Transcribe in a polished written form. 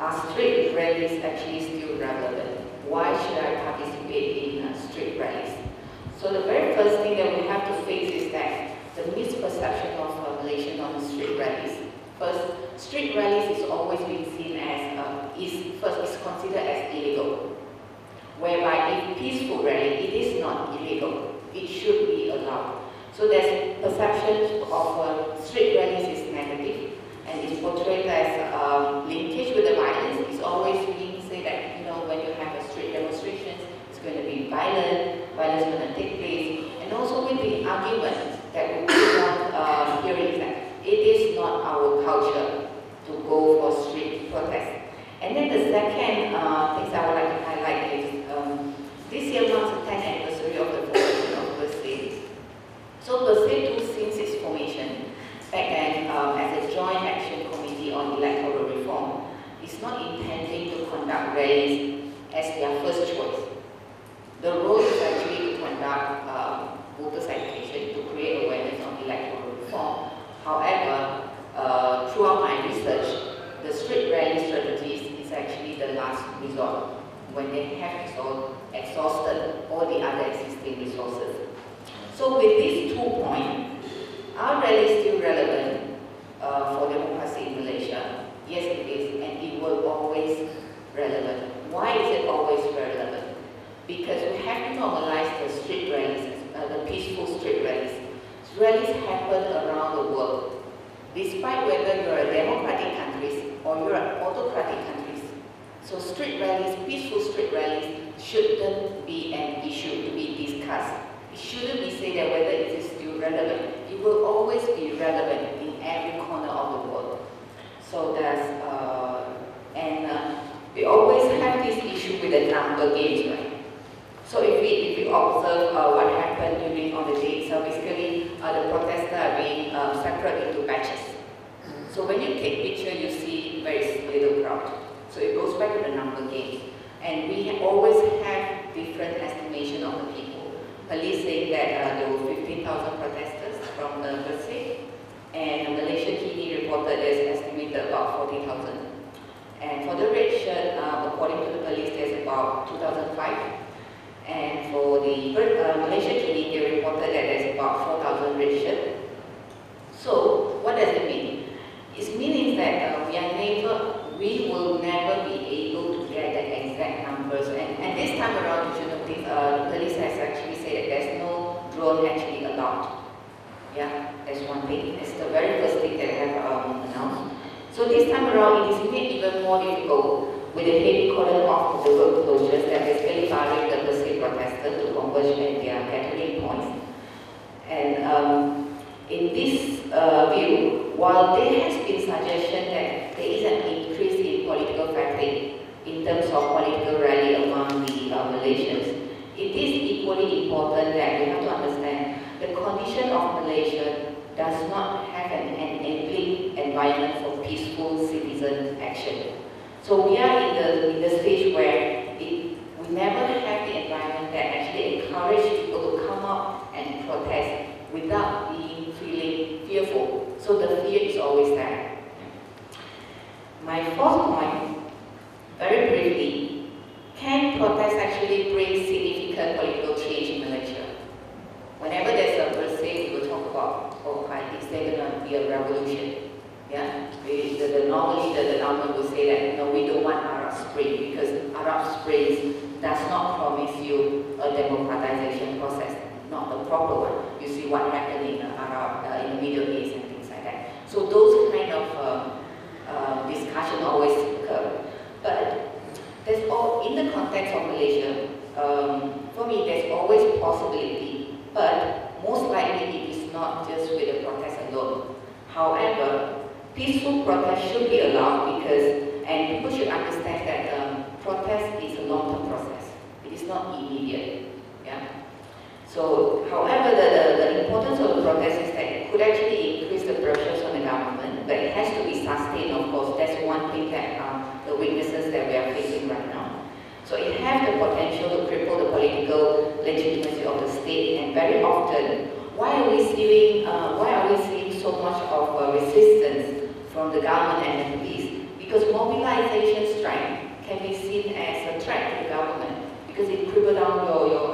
are street rallies actually still relevant? Why should I participate in street rallies? So the very first thing that we have to face is that the misperception of Malaysians on street rallies. First, street rallies is always been seen as, is considered as illegal. Whereby if peaceful rally, it is not illegal. It should be allowed. So there's perception of street rallies is negative, and it's portrayed as linkage with the violence. It's always being said that, you know, when you have a street demonstration, it's going to be violent, violence is going to take place, and also with the argument that we keep on hearing that it is not our culture to go for street protest. And then the second thing I would like to highlight is this year marks the 10th anniversary of the formation of Bersih. So Bersih, since its formation, back then as a joint action committee on electoral reform, is not intending to conduct rallies as their first choice. The role is actually to conduct voters' education, to create awareness on electoral reform. However, throughout my research, the street rally strategies is actually the last resort when they have exhausted all the other existing resources. So with these 2 points, are rallies still relevant for democracy in Malaysia? Yes, it is, and it will always relevant. Why is it always relevant? Because we have to normalize the street rallies, the peaceful street rallies. Rallies happen around the world, despite whether you're a democratic country or you're an autocratic country. So street rallies, peaceful street rallies, shouldn't be an issue to be discussed. It shouldn't be said that whether it is still relevant. It will always be relevant in every corner of the world. So that's, we always have this issue with the number games, right? So if we observe what happened during on the day itself, basically the protesters are being separated into batches. So when you take picture, you see very little crowd. So it goes back to the number game. And we always have different estimation of the people. Police saying that there were 15,000 protesters from the Bersih, and Malaysia KiniTV reported there's estimated about 40,000. And for the red shirt, according to the police, there's about 2,005. And for the Malaysia KiniTV, they reported that there's about 4,000 red shirts. So what does it mean? It means that we will never be able to get the exact numbers. And this time around, you should notice, the police has actually said that there's no drone actually allowed. Yeah, that's one thing. It's the very first thing that I have announced. So this time around, it is made even more difficult with the heavy cordon off the road closures that basically barring the Bersih protesters to converge at their gathering points. And in this view, while there has been suggestion that there is an increase in political fatigue in terms of political rally among the Malaysians, it is equally important that we have to understand the condition of Malaysia does not have an enabling environment for peaceful citizen action. So we are in the stage where we never have the environment that actually encourages people to come up and protest without feeling fearful. So the fear is always there. My fourth point, very briefly, can protests actually bring significant political change in Malaysia? Whenever there's a Bersih, we will talk about, oh, is there going to be a revolution? Yeah, normally the government will say that, no, we don't want Arab Spring because Arab Spring does not promise you a democratization process, not the proper one. You see what happened in in the Middle East and things like that. So those kind of discussion always occur. But there's in the context of Malaysia, for me, there's always possibility, but most likely it is not just with the protest alone. However, peaceful protest should be allowed because, and people should understand that protest is a long-term process. It is not immediate. Yeah. So, however, the importance of the protest is that it could actually increase the pressures on the government, but it has to be sustained, of course. That's one thing that the weaknesses that we are facing right now. So it has the potential to cripple the political legitimacy of the state, and very often, why are we seeing so much of resistance from the government and the police? because mobilization strength can be seen as a threat to the government because it cripple down your